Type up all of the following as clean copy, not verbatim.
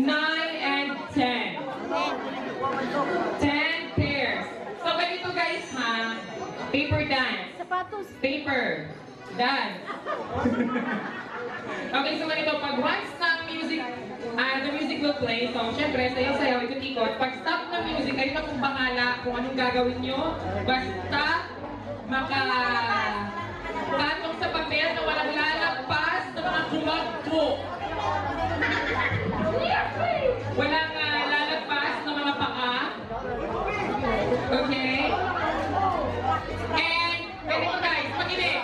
and 10. 10 pairs. So, ganito guys ha. Paper dance. Paper dance. Okay, so ganito. Pag once ng music, the music will play. So, syempre, sayaw-sayaw, ikot-ikot. Pag stop ng music, kayo na kung bahala kung anong gagawin nyo. Basta makapatong sa papel na walang lalagpas sa mga kumagpo. Walang lalagpas na mga paa. Okay? And, ganito guys, makinig.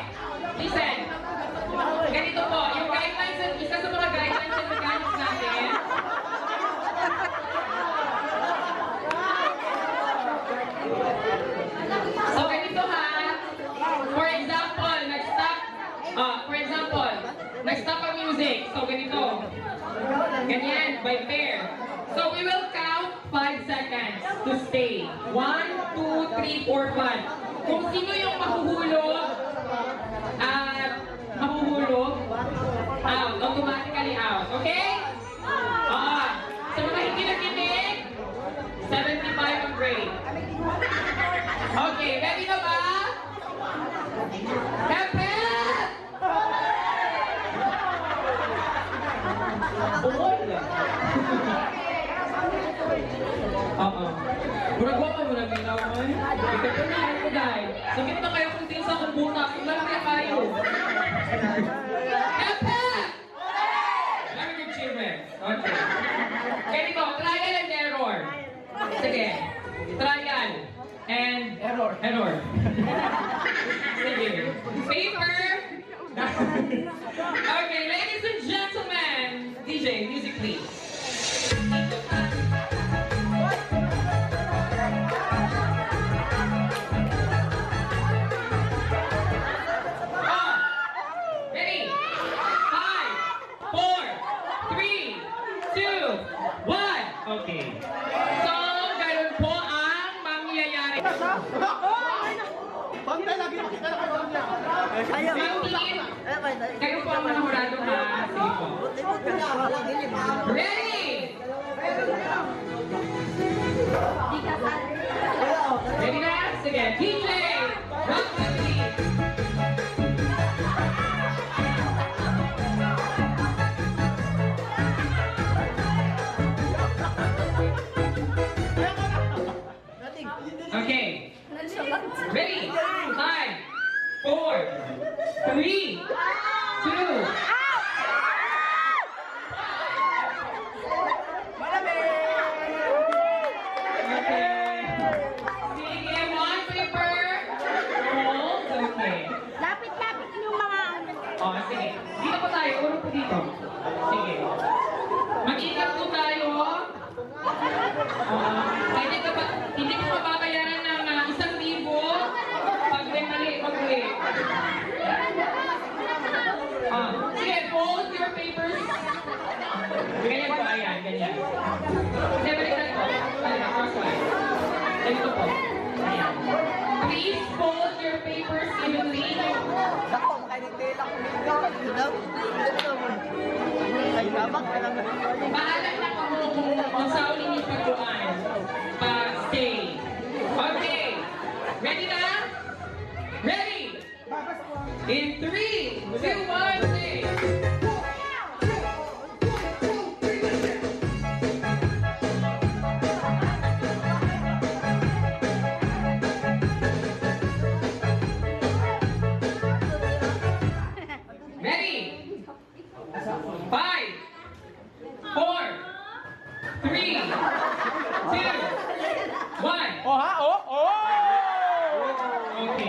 Listen. Ganito po, yung guidelines, isa sa mga guidelines and mechanics natin. So, ganito ha. For example, nag-stop ang music. So, ganito. Ganyan, by pair. So, we will count 5 seconds to stay. 1, 2, 3, 4, 5. Kung sino yung mahuhulog, out. Automatically out. Okay? So, mga hindi nakinig, 75 ang grade. Okay, ready na ba? Happy! Buragwa ka mo na ginaw mo eh. Ito po na ako dahil. Sakit na kayo kung sa akong butas. Kung lang kaya kayo. Happy! Very good children. Okay. Ganito, trial and error. Sige. Trial and error. Sige. Paper. Okay, ladies and gentlemen. DJ, music please. Ready? 5, 4, 3, 2, 1. Okay. So, ganun po ang mangyayari. Kayo po ang mga hurado ha. Sige po. Ready? Ready na? Sige. DJ! Rock the beat! Okay. Ready? 5, 4, 3, 2. Lapit-lapit yung mga Sige. Dito po tayo. Ulo po dito. Sige. Mag-ingat po tayo. Hindi ko mababayaran ng 1,000 pag may mali, mag-uwi. Sige, fold your papers. Ganyan po, ayan, ganyan. Hindi, balikan po. Ayan, crosswise. Ganito po. Ayan. Please fold your papers evenly. Paalam na ako kung saan ninyo pagkuhan. Stay. Okay. Ready na? Ready? In 3, 2, 1, stay. Ready? 5, 4, 3, 2, 1. Okay.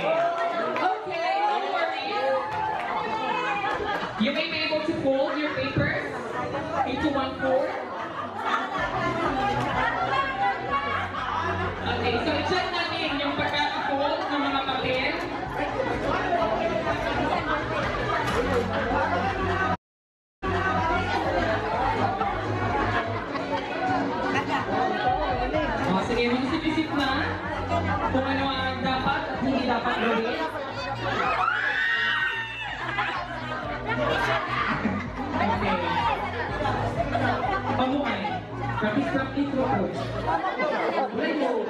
Okay, don't worry. You may be able to fold your papers into 1/4. Okay, so i-check natin yung pagkaka-fold ng mga papel. Sige, mag-isip-isip na kung ano ang dapat at hindi dapat gawin. Okay. Pamuhay. Practice, practice mo po. Wala mo.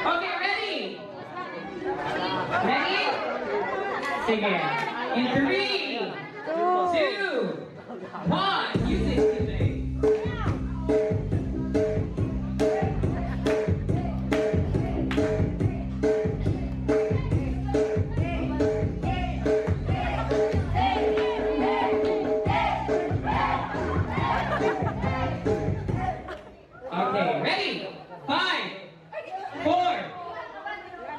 Okay, ready? Ready? Sige. In 3, 2, 1, music today. Okay, ready? 5, 4,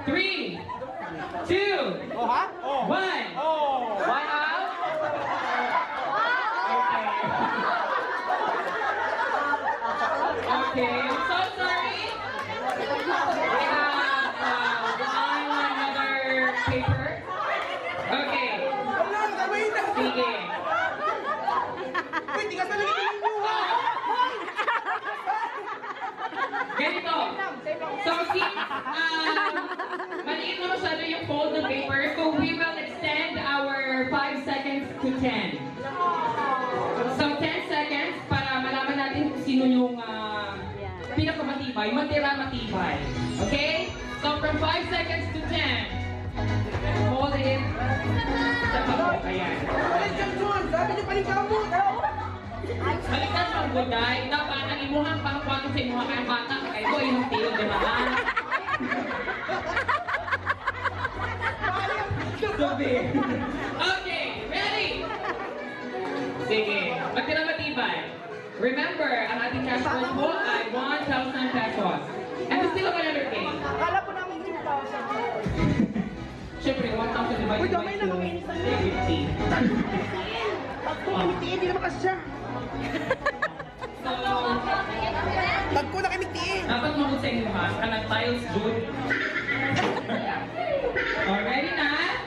3, 2, 1. One out. Okay, I'm so sorry. We have another paper. Okay. Sige. Ganito. So since maliit na masyado yung fold ng paper, so we will extend our 5 seconds to 10. So 10 seconds para malaman natin kung sino yung pinakamatibay, matira-matibay. Okay? So from 5 seconds to 10, hold it. Saka po, ayan. Balikan mo ang guday, dapat ang imuhang pangkuhan sa imuhang kayang bata, kaya ito ay tilo, di ba? Okay, ready? Sige, magtira-matibay. Remember, ang ating cash prize po ay 1,000 pesos. And there's still another game. Akala ko namin 2,000. Siyempre, 1,000 divided by 2, 50. Pag kumitiin, hindi naman kasi siya. So, Pag ko na kamitiin. dapat mahusay mo ha, kanang tiles good. Already na?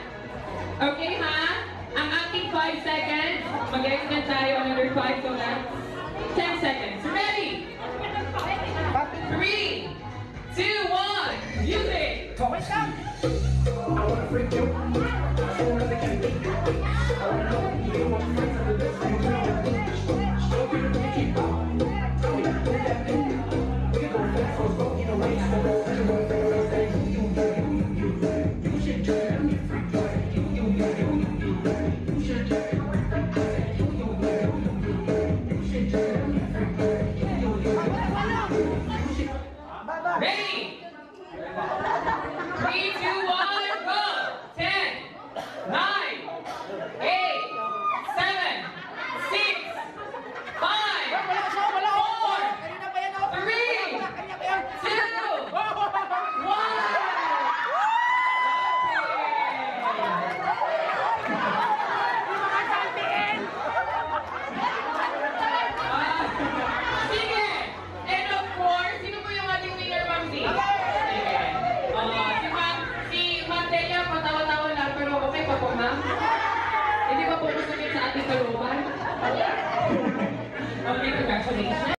Okay ha? Ang ating 5 seconds, mag-extend tayo another 5, so that's 10 seconds. Ready? 3, 2, 1, music! Wait lang. Ready? 3, 2, 1, go! 10, 9, 8, 7, 6, 5, Wala siya, wala. 4, Kanina pa yan, oh. 3, Kanina pa yan. 2, 1! Sige! And of course, sino po yung ating winner, Ma'am Z? Sige. Si Ma'am Delia, patawa-tawa lang, pero okay pa po, ma'am? Hindi pa po masakit sa ating kalooban? Okay, congratulations.